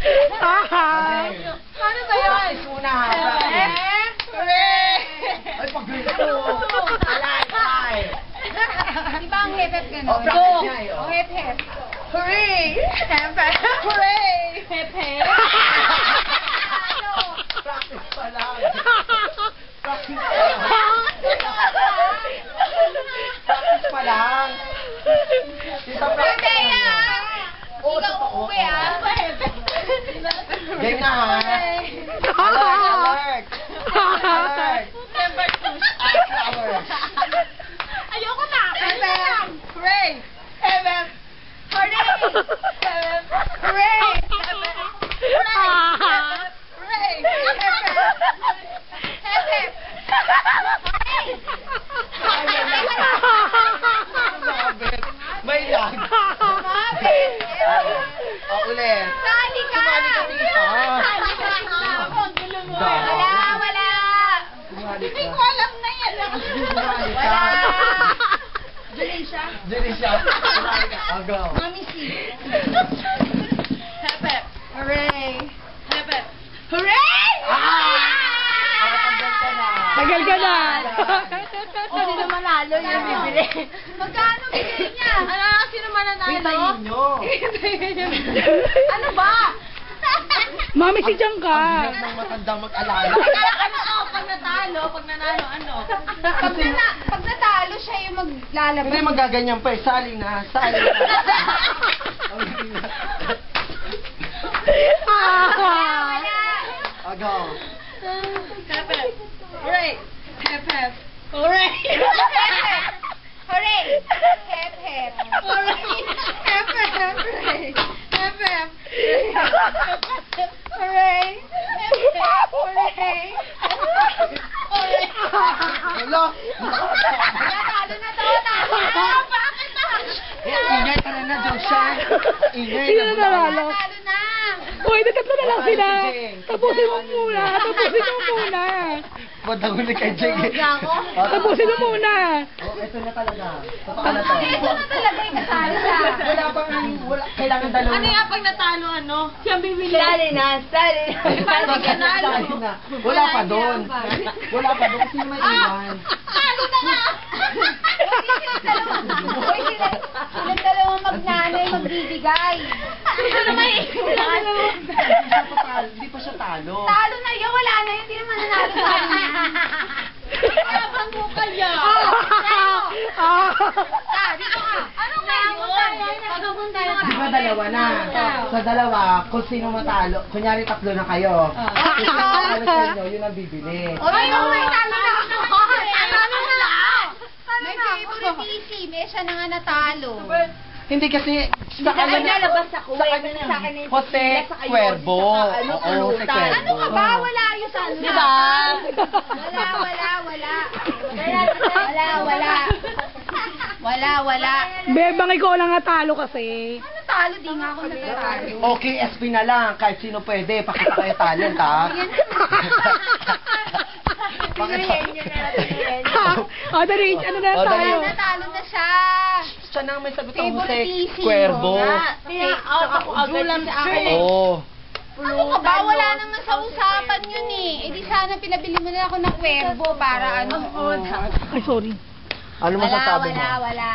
Ano ba yun? Practice muna. Hooray! Ay, pag-grito. Alay. Di ba ang hep-hep Oh, gano'n? practice niya eh, oh. Oh, hep-hep. Hooray! Hep-hep. Hooray! Hep-hep. Practice pa lang. Practice pa lang. Practice pa lang. Tita, practice pa lang. Oo, totoo. Game na ha. Alert, alert. Alert. Number 2. Flowers. Ayoko na. Hep-hep. Hooray! Hep-hep. Hooray! Hep-hep. Hooray! Hep-hep. Hooray! Hep-hep. Hooray! Hep-hep. Hep-hep. May lag. Ulit. Sali ka! Sumali ka, tita. Wala! Sumali Hindi ka. ko alam na yan. Sumali ka. Julisha? Julisha. Sumali ka. Oh, go. Mami C. Hep-hep. Hooray! Hep-hep. Hooray! Tagal ka na. Tagal ka na. Sino manalo yun bibili? Magkano bibili niya? Sino mananalo? Hintayin nyo. Ano ba? Mami, si Chang Ang ka. hirap ng matandang mag-alala. Pag nanalo, ano? Pag natalo siya yung maglalabas. Hindi magaganyan pa eh. Sali na. Sali na. Oh, go. Hep-hep. Hooray! Hep-hep. Hooray! Hooray! Hep-hep. Hooray! Hep-hep. Hooray! Hep-hep. Hooray! Hep-hep. Hooray! Hooray! Hello? Natalo na to! Bakit na? Ingay ka na na, Joshua. Ingay Sino na nanalo? Natalo na! Uy, tatlo na lang Ay, sila. si Jeng. Tapusin mo muna. Tapusin mo muna. Madahuli kay Jeng. Tapusin mo muna. Oh, ito na talaga. Totoo na to. Ito na talaga yung natalo siya. Wala pang, wala, kailangan dalawa. Ano nga pag natalo, ano? Siyang bibili. Sali na. Paano pag nanalo? Dahil na. Wala pa doon. Wala pa doon. Kasi may iwan. Talo na nga! Silang dalawang magnanay magbibigay. Sino na may Hindi pa siya talo. talo na yun, wala na yun. Hindi naman nanalo sa akin. Abang mo kaya. Dito ka. Anong ngayon? Di ba dalawa na? Sa dalawa, kung sino matalo, kunyari tatlo na kayo. Kung sino matalo sa inyo, yun ang bibili. Ay, may talo na. Talo na. May favorite easy. May siya na nga natalo. Hindi kasi sa kanya lalabas ako. Sa kanya niya. Jose Cuervo. Oo, Jose Cuervo. Ano ka ba? Wala yung talo. Di ba? Wala. Bebang ikaw lang natalo kasi. Ano talo? Di nga ako natatalo. Okay, SP na lang. Kahit sino pwede. Pakita kayo talent, ha? Pakita. O, dali, ano na O, dali. tayo? Natalo na siya. Siya na ang may sagot ang Jose Favorite Cuervo. Kaya agad lang sa akin. Oo. Ano ka ba? Wala naman sa usapan yun eh. Eh di sana pinabili mo na ako ng Cuervo para ano. Ay, sorry. Ano masasabi mo? Wala.